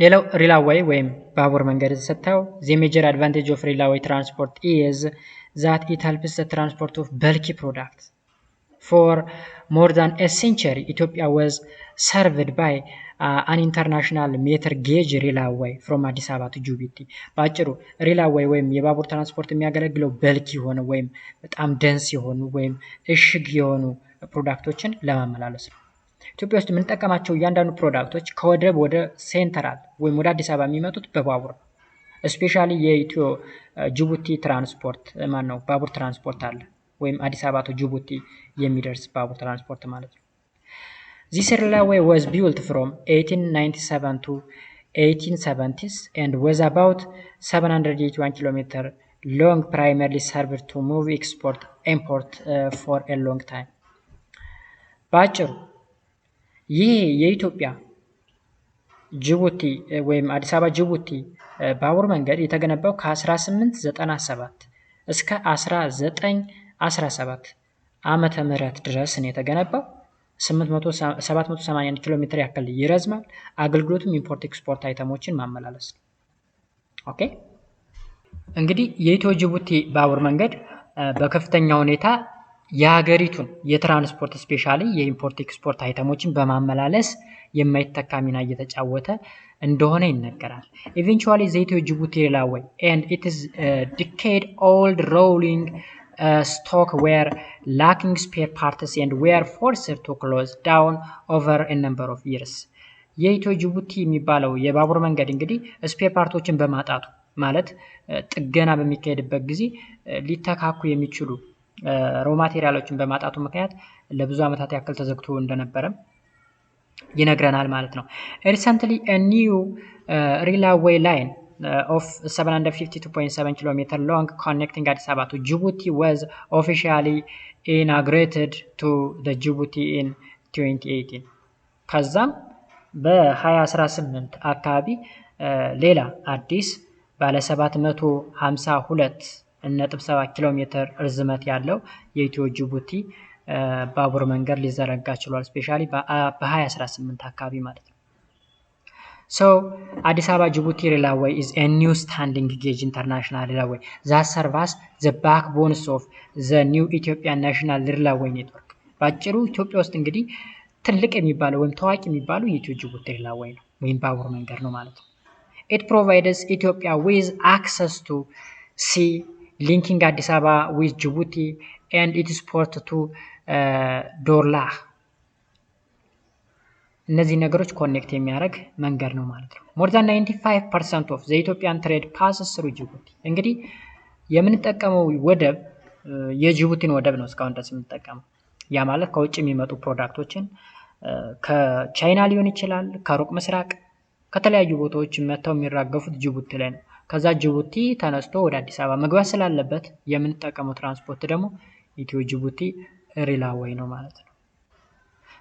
S1: ሌላው ሪላዌይ ወይም ባቡር መንገድ ስታዩ the major advantage of railway transport is that it helps the transport of bulky products. For more than a century, Ethiopia was served by an international meter gauge railway from Addis Ababa to Djibouti. ባጭሩ ሪላዌይ ወይም የባቡር ትራንስፖርት የሚያገለግለው በልክ የሆነ ወይም በጣም ደንስ የሆኑ ወይም እሽግ የሆኑ ፕሮዳክቶችን ለማመላለስ ነው። ኢትዮጵያ ውስጥ የምንጠቀማቸው እያንዳንዱ ፕሮዳክቶች ከወደብ ወደ ሴንትራል ወይም ወደ አዲስ አበባ የሚመጡት በባቡር ነው። ስፔሻሊ የኢትዮ ጅቡቲ ትራንስፖርት ነው ባቡር ትራንስፖርት አለ ወይም አዲስ አበባ to ጅቡቲ የሚደርስ ባቡር ትራንስፖርት ማለት ነው። This railway was built from 1897 to 1870s and was about 781 km long, primarily served to move export import for a long time. ባጭሩ ይህ የኢትዮጵያ ጅቡቲ ወይም አዲስ አበባ ጅቡቲ ባቡር መንገድ የተገነባው ከ1897 እስከ 1917 ዓመተ ምህረት ድረስ ነው የተገነባው። 781 ኪሎ ሜትር ያክል ይረዝማል። አገልግሎቱም ኢምፖርት ኤክስፖርት አይተሞችን ማመላለስ ነው። ኦኬ እንግዲህ የኢትዮ ጅቡቲ ባቡር መንገድ በከፍተኛ ሁኔታ የሀገሪቱን የትራንስፖርት ስፔሻሊ የኢምፖርት ኤክስፖርት አይተሞችን በማመላለስ የማይተካ ሚና እየተጫወተ እንደሆነ ይነገራል። Eventually the Ethio Djibouti railway and it is decade old rolling stock were lacking spare parts and were forced to close down over a number of years. የኢትዮ ጅቡቲ የሚባለው የባቡር መንገድ እንግዲህ ስፔር ፓርቶችን በማጣቱ ማለት ጥገና በሚካሄድበት ጊዜ ሊተካኩ የሚችሉ ሮ ማቴሪያሎችን በማጣቱ ምክንያት ለብዙ ዓመታት ያክል ተዘግቶ እንደነበረም ይነግረናል ማለት ነው። Recently a new railway line of 752.7 kilometer long connecting Addis Ababa to Djibouti was officially inaugurated to the Djibouti in 2018. ከዛም በ2018 አካባቢ ሌላ አዲስ ባለ 752.7 ኪሎ ሜትር ርዝመት ያለው የኢትዮ ጅቡቲ ባቡር መንገድ ሊዘረጋ ችሏል። ስፔሻሊ በ2018 አካባቢ ማለት ነው። So Addis Ababa Djibouti Railway is a new standing gauge international railway that serves the backbones of the new Ethiopian national railway network. ባጭሩ ኢትዮጵያ ውስጥ እንግዲህ ትልቅ የሚባለው ወይም ታዋቂ የሚባለው የኢትዮ ጅቡቲ railway ነው ወይም ባቡር መንገድ ነው ማለት ነው። It provides Ethiopia with access to sea linking Addis Ababa with Djibouti and its port to Dorlah. እነዚህ ነገሮች ኮኔክት የሚያደርግ መንገድ ነው ማለት ነው። more than 95% of the Ethiopian trade passes through Djibouti. እንግዲህ የምንጠቀመው ወደብ የጅቡቲን ወደብ ነው እስካሁን ድረስ የምንጠቀመው። ያ ማለት ከውጭ የሚመጡ ፕሮዳክቶችን ከቻይና ሊሆን ይችላል፣ ከሩቅ ምስራቅ፣ ከተለያዩ ቦታዎች መጥተው የሚራገፉት ጅቡቲ ላይ ነው። ከዛ ጅቡቲ ተነስቶ ወደ አዲስ አበባ መግባት ስላለበት የምንጠቀመው ትራንስፖርት ደግሞ ኢትዮ ጅቡቲ railway ነው ማለት ነው።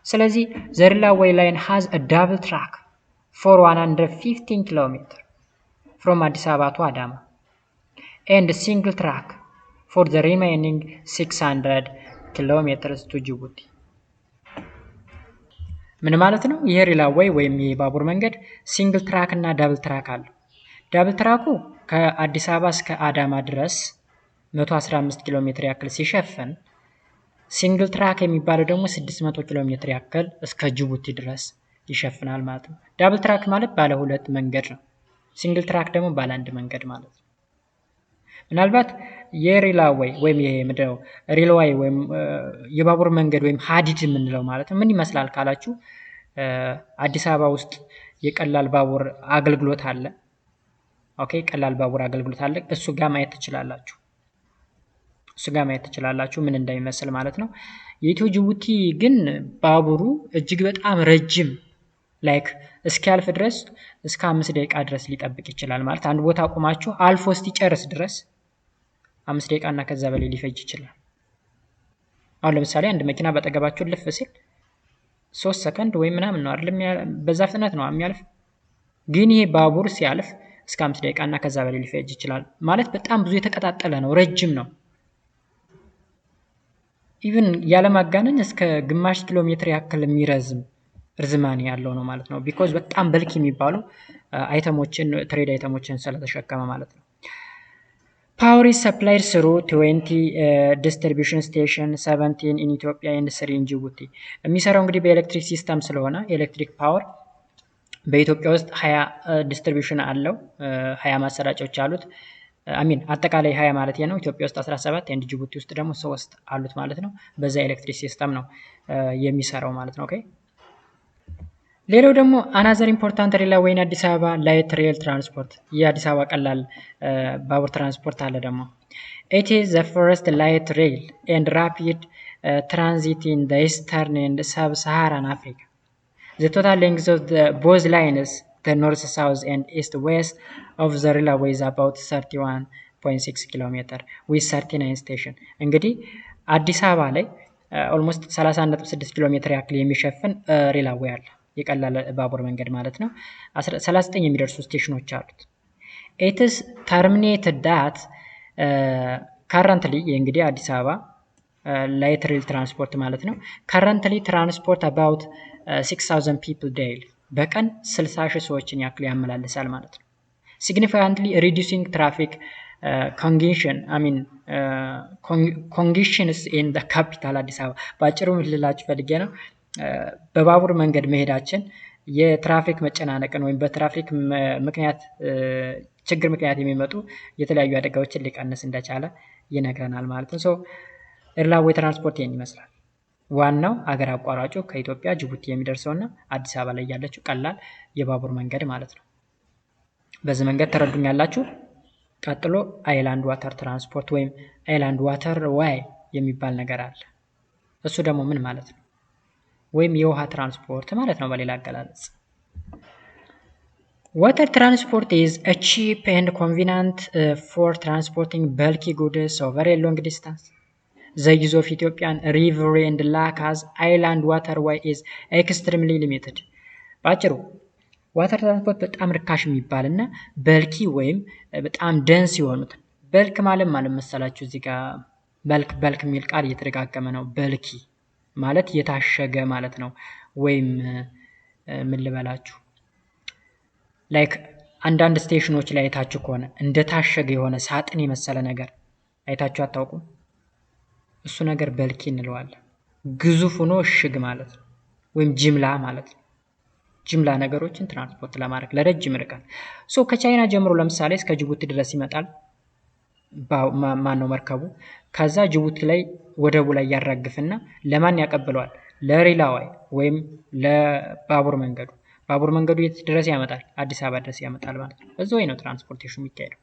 S1: ስለዚህ the railway line has a double track for 115 km from Addis Ababa to Adama and a single track for the remaining 600 km to Djibouti. ምን ማለት ነው? ይሄ railway ወይም የባቡር መንገድ ሲንግል ትራክ እና ዳብል ትራክ አለው። ዳብል ትራኩ ከአዲስ አበባ እስከ አዳማ ድረስ 115 ኪሎ ሜትር ያክል ሲሸፍን ሲንግል ትራክ የሚባለው ደግሞ 600 ኪሎ ሜትር ያክል እስከ ጅቡቲ ድረስ ይሸፍናል ማለት ነው። ዳብል ትራክ ማለት ባለ ሁለት መንገድ ነው። ሲንግል ትራክ ደግሞ ባለ አንድ መንገድ ማለት ነው። ምናልባት የrailway ወይም የምድረው railway ወይም የባቡር መንገድ ወይም ሀዲድ የምንለው ማለት ነው ምን ይመስላል ካላችሁ አዲስ አበባ ውስጥ የቀላል ባቡር አገልግሎት አለ። ኦኬ ቀላል ባቡር አገልግሎት አለ። እሱ ጋር ማየት ትችላላችሁ ምን እንደሚመስል ማለት ነው። የኢትዮ ጅቡቲ ግን ባቡሩ እጅግ በጣም ረጅም ላይክ እስኪያልፍ ድረስ እስከ 5 ደቂቃ ድረስ ሊጠብቅ ይችላል ማለት አንድ ቦታ ቆማችሁ አልፎ እስኪጨርስ ድረስ 5 ደቂቃ እና ከዛ በላይ ሊፈጅ ይችላል። አሁን ለምሳሌ አንድ መኪና በጠገባችሁ ልፍ ሲል 3 ሰከንድ ወይ ምናምን ነው አይደል? በዛ ፍጥነት ነው የሚያልፍ። ግን ይሄ ባቡር ሲያልፍ እስከ 5 ደቂቃ እና ከዛ በላይ ሊፈጅ ይችላል ማለት በጣም ብዙ የተቀጣጠለ ነው፣ ረጅም ነው። ኢቭን ያለማጋነን እስከ ግማሽ ኪሎ ሜትር ያክል የሚረዝም ርዝማኔ ያለው ነው ማለት ነው። ቢኮዝ በጣም በልክ የሚባሉ አይተሞችን ትሬድ አይተሞችን ስለተሸከመ ማለት ነው። Power is supplied through 20 distribution station 17 in Ethiopia and 3 in Djibouti. የሚሰራው እንግዲህ በኤሌክትሪክ ሲስተም ስለሆነ ኤሌክትሪክ ፓወር በኢትዮጵያ ውስጥ 20 ዲስትሪቢዩሽን አለው፣ 20 ማሰራጫዎች አሉት። አሚን አጠቃላይ 20 ማለት ነው። ኢትዮጵያ ውስጥ 17 and ጅቡቲ ውስጥ ደግሞ 3 አሉት ማለት ነው። በዛ ኤሌክትሪክ ሲስተም ነው የሚሰራው ማለት ነው። ኦኬ ሌላው ደግሞ አናዘር ኢምፖርታንት railway in አዲስ አበባ ላይት ሬል ትራንስፖርት የአዲስ አበባ ቀላል ባቡር ትራንስፖርት አለ ደግሞ it is the first light rail and rapid transit in the eastern and sub-Saharan Africa. The total length of both lines, the north south and east west of the railway is about 31.6 km with 39 station. እንግዲህ አዲስ አበባ ላይ ኦልሞስት 31.6 ኪሎ ሜትር ያክል የሚሸፍን railway አለ። የቀላል ባቡር መንገድ ማለት ነው። 39 የሚደርሱ ስቴሽኖች አሉት። it is terminated that currently እንግዲህ አዲስ አበባ ላይት ሬል ትራንስፖርት ማለት ነው። currently transport about 6000 people daily በቀን 60,000 ሰዎችን ያክል ያመላልሳል ማለት ነው። significantly reducing traffic congestions in the capital አዲስ አበባ። ባጭሩ ምን ልላችሁ ፈልጌ ነው በባቡር መንገድ መሄዳችን የትራፊክ መጨናነቅን ወይም በትራፊክ ምክንያት ችግር ምክንያት የሚመጡ የተለያዩ አደጋዎችን ሊቀንስ እንደቻለ ይነግረናል ማለት ነው። railway ትራንስፖርት ይመስላል። ዋናው አገር አቋራጩ ከኢትዮጵያ ጅቡቲ የሚደርሰውና አዲስ አበባ ላይ ያለችው ቀላል የባቡር መንገድ ማለት ነው። በዚህ መንገድ ተረዱኛላችሁ። ቀጥሎ አይላንድ ዋተር ትራንስፖርት ወይም አይላንድ ዋተር ዋይ የሚባል ነገር አለ። እሱ ደግሞ ምን ማለት ነው? ወይም የውሃ ትራንስፖርት ማለት ነው በሌላ አገላለጽ። Water transport is a cheap and convenient for transporting bulky goods over a long distance. The use of Ethiopian river and lake as island waterway is extremely limited. ባጭሩ ዋተር ትራንስፖርት በጣም ርካሽ የሚባል እና በልኪ ወይም በጣም ደንስ የሆኑትን በልክ ማለት መሰላችሁ እዚህ ጋር በልክ የሚል ቃል እየተደጋገመ ነው። በልኪ ማለት የታሸገ ማለት ነው። ወይም ምን ልበላችሁ ላይክ አንዳንድ ስቴሽኖች ላይ አይታችሁ ከሆነ እንደታሸገ የሆነ ሳጥን የመሰለ ነገር አይታችሁ አታውቁም? እሱ ነገር በልኪ እንለዋለን። ግዙፍ ሆኖ እሽግ ማለት ነው፣ ወይም ጅምላ ማለት ነው። ጅምላ ነገሮችን ትራንስፖርት ለማድረግ ለረጅም ርቀት ከቻይና ጀምሮ ለምሳሌ እስከ ጅቡቲ ድረስ ይመጣል። ማን ነው መርከቡ? ከዛ ጅቡቲ ላይ ወደቡ ላይ ያራግፍና ለማን ያቀብለዋል? ለሬላዋይ ወይም ለባቡር መንገዱ። ባቡር መንገዱ የት ድረስ ያመጣል? አዲስ አበባ ድረስ ያመጣል ማለት ነው። በዛ ወይ ነው ትራንስፖርቴሽኑ የሚካሄደው።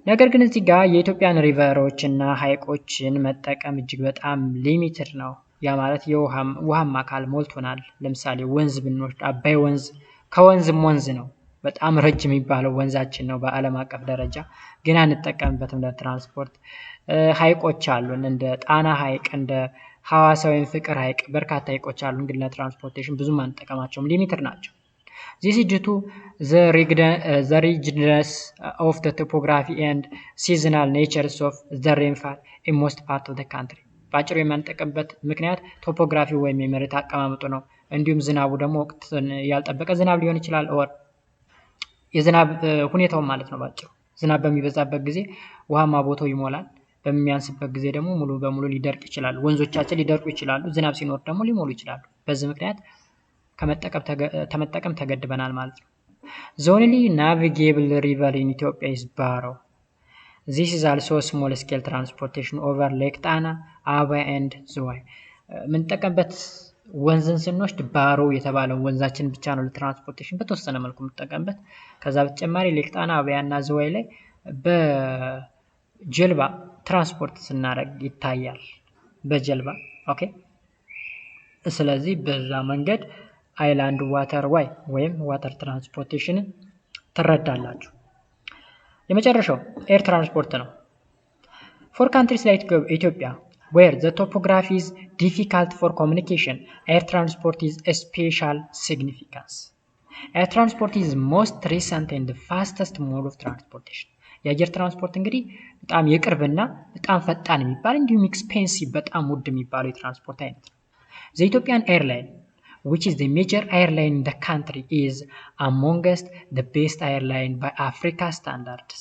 S1: ነገር ግን እዚህ ጋር የኢትዮጵያን ሪቨሮች እና ሀይቆችን መጠቀም እጅግ በጣም ሊሚትድ ነው። ያ ማለት ውሃማ አካል ሞልቶናል። ለምሳሌ ወንዝ ብንወስድ አባይ ወንዝ ከወንዝም ወንዝ ነው። በጣም ረጅም የሚባለው ወንዛችን ነው በዓለም አቀፍ ደረጃ፣ ግን አንጠቀምበትም ለትራንስፖርት። ሀይቆች አሉን እንደ ጣና ሀይቅ፣ እንደ ሐዋሳ ወይም ፍቅር ሀይቅ፣ በርካታ ሀይቆች አሉን፣ ግን ለትራንስፖርቴሽን ብዙም አንጠቀማቸውም፣ ሊሚትድ ናቸው። This is due to the rigidness of the topography and seasonal natures of the rainfall in most parts of the country. ባጭሩ የማንጠቀምበት ምክንያት ቶፖግራፊ ወይም የመሬት አቀማመጡ ነው። እንዲሁም ዝናቡ ደግሞ ወቅትን ያልጠበቀ ዝናብ ሊሆን ይችላል። የዝናብ ሁኔታው ማለት ነው። ባጭሩ ዝናብ በሚበዛበት ጊዜ ውሃማ ቦታው ይሞላል። በሚያንስበት ጊዜ ደግሞ ሙሉ በሙሉ ሊደርቅ ይችላል። ወንዞቻችን ሊደርቁ ይችላሉ። ዝናብ ሲኖር ደግሞ ሊሞሉ ይችላሉ። በዚህ ምክንያት ከመጠቀም ተገድበናል ማለት ነው። The only navigable river in Ethiopia is Barrow. This is also small scale transportation over Lake Tana, Aba and Zwai. የምንጠቀምበት ወንዝን ስንወስድ ባሮ የተባለው ወንዛችን ብቻ ነው ለትራንስፖርቴሽን በተወሰነ መልኩ የምንጠቀምበት። ከዛ በተጨማሪ ሌክ ጣና፣ አባያ እና ዝዋይ ላይ በጀልባ ትራንስፖርት ስናደርግ ይታያል። በጀልባ ኦኬ። ስለዚህ በዛ መንገድ አይላንድ ዋተር ዋይ ወይም ዋተር ትራንስፖርቴሽን ትረዳላችሁ። የመጨረሻው ኤር ትራንስፖርት ነው። For countries like Ethiopia, where the topography is difficult for communication, air transport is a special significance. Air transport is most recent and the fastest mode of transportation. የአየር ትራንስፖርት እንግዲህ በጣም የቅርብና በጣም ፈጣን የሚባል እንዲሁም ኤክስፔንሲቭ በጣም ውድ የሚባለው የትራንስፖርት አይነት ነው። The Ethiopian airline, which is the major airline in the country, is amongst the best airline by Africa standards.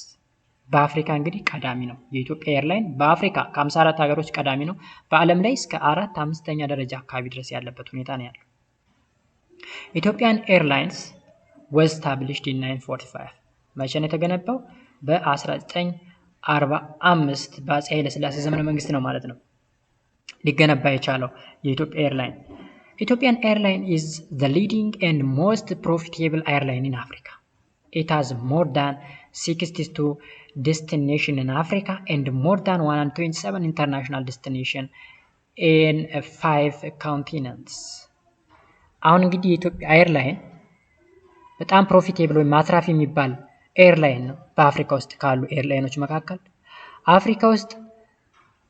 S1: በአፍሪካ እንግዲህ ቀዳሚ ነው። የኢትዮጵያ ኤርላይን በአፍሪካ ከ54 ሀገሮች ቀዳሚ ነው። በዓለም ላይ እስከ 5ኛ ደረጃ አካባቢ ድረስ ያለበት ሁኔታ ነው ያለው። ኢትዮጵያን ኤርላይንስ was established in 1945. መቼ ነው የተገነባው? በ1945 በአፄ ኃይለሥላሴ ዘመነ መንግስት ነው ማለት ነው ሊገነባ የቻለው የኢትዮጵያ ኤርላይን። Ethiopian Airline is the leading and most profitable airline in Africa. It has more than 62 destinations in Africa and more than 127 international destinations in 5 continents. አሁን እንግዲህ የኢትዮጵያ ኤርላይን በጣም ፕሮፊቴብል ወይም አትራፊ የሚባል ኤርላይን ነው። በአፍሪካ ውስጥ ካሉ ኤርላይኖች መካከል አፍሪካ ውስጥ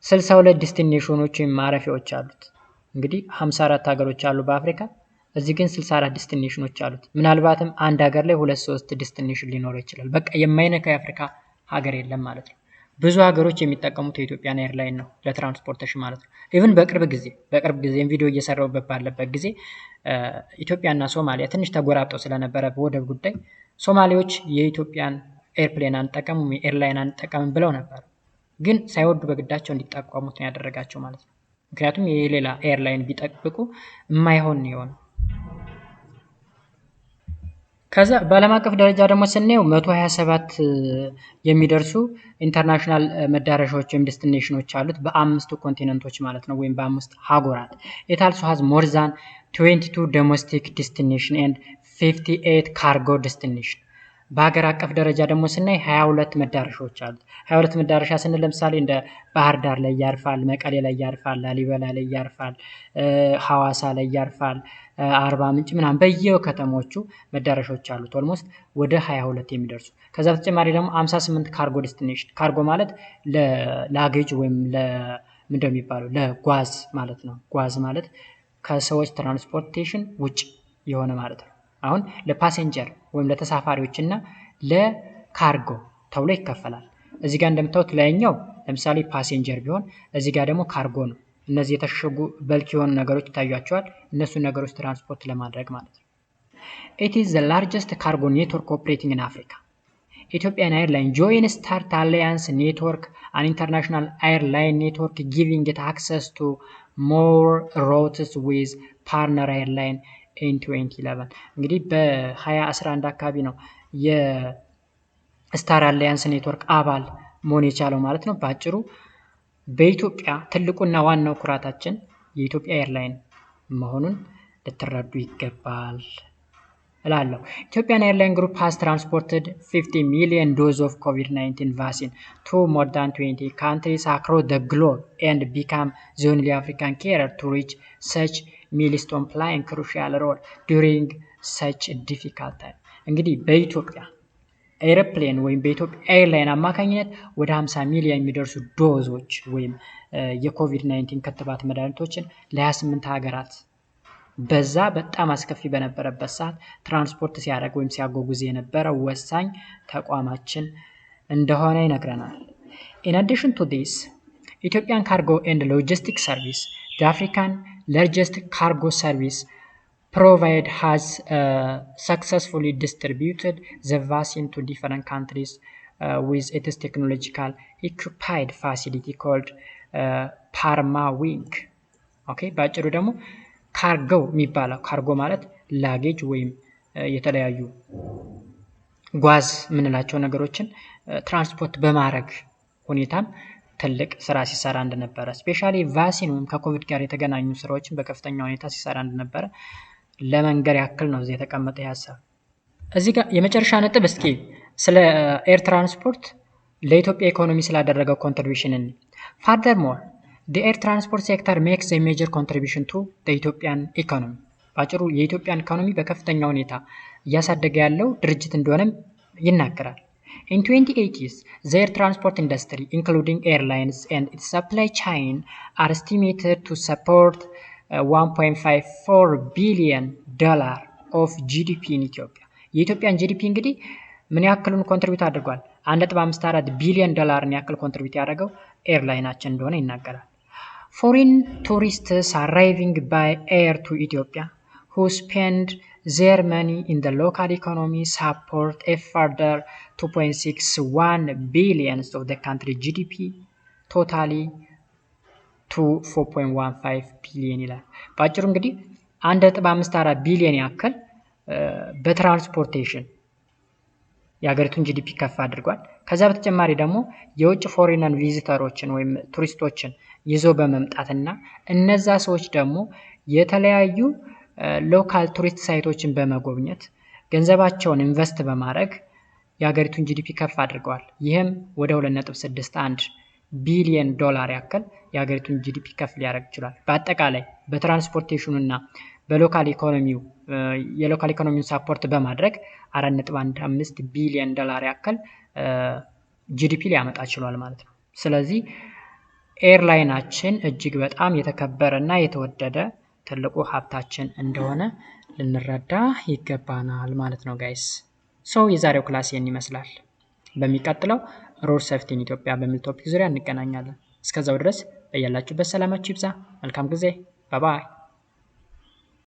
S1: 62 ዲስቲኔሽኖች ወይም ማረፊያዎች አሉት። እንግዲህ 54 ሀገሮች አሉ በአፍሪካ፣ እዚህ ግን 64 ዲስቲኔሽኖች አሉት። ምናልባትም አንድ ሀገር ላይ 2-3 ዲስቲኔሽን ሊኖረው ይችላል። በቃ የማይነካ የአፍሪካ ሀገር የለም ማለት ነው። ብዙ ሀገሮች የሚጠቀሙት የኢትዮጵያን ኤርላይን ነው ለትራንስፖርቴሽን ማለት ነው። ኢቭን በቅርብ ጊዜ ቪዲዮ እየሰራሁበት ባለበት ጊዜ ኢትዮጵያና ሶማሊያ ትንሽ ተጎራብጠው ስለነበረ በወደብ ጉዳይ ሶማሌዎች የኢትዮጵያን ኤርፕሌን አንጠቀምም ኤርላይን አንጠቀምም ብለው ነበር። ግን ሳይወዱ በግዳቸው እንዲጠቀሙት ነው ያደረጋቸው ማለት ነው። ምክንያቱም የሌላ ኤርላይን ቢጠብቁ የማይሆን ነው። ከዛ በዓለም አቀፍ ደረጃ ደግሞ ስናየው 127 የሚደርሱ ኢንተርናሽናል መዳረሻዎች ወይም ዴስቲኔሽኖች አሉት በ5 ኮንቲኔንቶች ማለት ነው፣ ወይም በ5 ሀገራት። It also has more than 22 domestic destination and 58 cargo destination. በሀገር አቀፍ ደረጃ ደግሞ ስናይ 22 መዳረሻዎች አሉ። 22 መዳረሻ ስንል ለምሳሌ እንደ ባህር ዳር ላይ ያርፋል፣ መቀሌ ላይ ያርፋል፣ ላሊበላ ላይ ያርፋል፣ ሐዋሳ ላይ ያርፋል፣ አርባ ምንጭ ምናምን በየከተሞቹ መዳረሻዎች አሉት። ኦልሞስት ወደ 22 የሚደርሱ። ከዛ በተጨማሪ ደግሞ 58 ካርጎ ዴስቲኔሽን። ካርጎ ማለት ለላጌጅ ወይም ምንድነው የሚባለው ለጓዝ ማለት ነው። ጓዝ ማለት ከሰዎች ትራንስፖርቴሽን ውጭ የሆነ ማለት ነው። አሁን ለፓሴንጀር ወይም ለተሳፋሪዎች እና ለካርጎ ተብሎ ይከፈላል። እዚህ ጋር እንደምታዩት ላይኛው ለምሳሌ ፓሴንጀር ቢሆን እዚህ ጋር ደግሞ ካርጎ ነው። እነዚህ የተሸጉ በልክ የሆኑ ነገሮች ይታያቸዋል። እነሱን ነገሮች ትራንስፖርት ለማድረግ ማለት ነው። It is the largest cargo network operating in Africa. Ethiopian Airlines joined Start Alliance Network, an international airline network giving it access to more routes with partner airline in 2011 እንግዲህ በ2011 አካባቢ ነው የስታር አሊያንስ ኔትወርክ አባል መሆን የቻለው ማለት ነው። በአጭሩ በኢትዮጵያ ትልቁና ዋናው ኩራታችን የኢትዮጵያ ኤርላይን መሆኑን ልትረዱ ይገባል እላለሁ። Ethiopian Airline Group has transported 50 million doses of COVID-19 vaccine to more than 20 countries across the globe and become the only African carrier to reach such milestone, playing crucial role during such a difficult time. እንግዲህ በኢትዮጵያ ኤርፕሌን ወይም በኢትዮጵያ ኤርላይን አማካኝነት ወደ 50 ሚሊዮን የሚደርሱ ዶዞች ወይም የኮቪድ-19 ክትባት መድኃኒቶችን ለ28 ሀገራት በዛ በጣም አስከፊ በነበረበት ሰዓት ትራንስፖርት ሲያደርግ ወይም ሲያጓጉዝ የነበረ ወሳኝ ተቋማችን እንደሆነ ይነግረናል። In addition to this, Ethiopian Cargo and Logistics Service, the African largest cargo service provider, has successfully distributed the vaccine to different countries with its technological occupied facility called Parmawink. Okay, ባጭሩ ደግሞ ካርጎ የሚባለው ካርጎ ማለት ላጌጅ ወይም የተለያዩ ጓዝ ምንላቸው ነገሮችን ትራንስፖርት በማድረግ ሁኔታም ትልቅ ስራ ሲሰራ እንደነበረ ስፔሻሊ ቫክሲን ወይም ከኮቪድ ጋር የተገናኙ ስራዎችን በከፍተኛ ሁኔታ ሲሰራ እንደነበረ ለመንገር ያክል ነው እዚህ የተቀመጠ ሐሳብ። እዚህ ጋር የመጨረሻ ነጥብ እስኪ ስለ ኤር ትራንስፖርት ለኢትዮጵያ ኢኮኖሚ ስላደረገው ኮንትሪቢዩሽን እንይ። Furthermore, the air transport sector makes a major contribution to the Ethiopian economy. ባጭሩ የኢትዮጵያን ኢኮኖሚ በከፍተኛ ሁኔታ እያሳደገ ያለው ድርጅት እንደሆነም ይናገራል። In 2080s, the air transport industry, including airlines and its supply chain, are estimated to support $1.54 billion of GDP in Ethiopia. የኢትዮጵያን ጂዲፒ እንግዲህ ምን ያክሉን ኮንትሪቢዩት አድርጓል? 1.54 ቢሊዮን ዶላርን ያክል ኮንትሪቢዩት ያደረገው ኤርላይናችን እንደሆነ ይናገራል። Foreign tourists arriving by air to Ethiopia who spend their money in the local economy support a further 2.61 billion of the country GDP, totally to 4.15 billion ይላል። ባጭሩ እንግዲህ 1.54 ቢሊዮን ያክል በትራንስፖርቴሽን የሀገሪቱን ጂዲፒ ከፍ አድርጓል። ከዛ በተጨማሪ ደግሞ የውጭ ፎሬነር ቪዚተሮችን ወይም ቱሪስቶችን ይዞ በመምጣትና እነዛ ሰዎች ደግሞ የተለያዩ ሎካል ቱሪስት ሳይቶችን በመጎብኘት ገንዘባቸውን ኢንቨስት በማድረግ የሀገሪቱን ጂዲፒ ከፍ አድርገዋል። ይህም ወደ 2.61 ቢሊዮን ዶላር ያክል የሀገሪቱን ጂዲፒ ከፍ ሊያደርግ ይችላል። በአጠቃላይ በትራንስፖርቴሽኑና በሎካል ኢኮኖሚው የሎካል ኢኮኖሚውን ሳፖርት በማድረግ 4.15 ቢሊዮን ዶላር ያክል ጂዲፒ ሊያመጣ ችሏል ማለት ነው። ስለዚህ ኤርላይናችን እጅግ በጣም የተከበረና የተወደደ ትልቁ ሀብታችን እንደሆነ ልንረዳ ይገባናል ማለት ነው ጋይስ። የዛሬው ክላስ ይህን ይመስላል። በሚቀጥለው ሮድ ሴፍቲ ኢን ኢትዮጵያ በሚል ቶፒክ ዙሪያ እንገናኛለን። እስከዛው ድረስ በያላችሁበት ሰላማችሁ ይብዛ። መልካም ጊዜ። ባይ ባይ።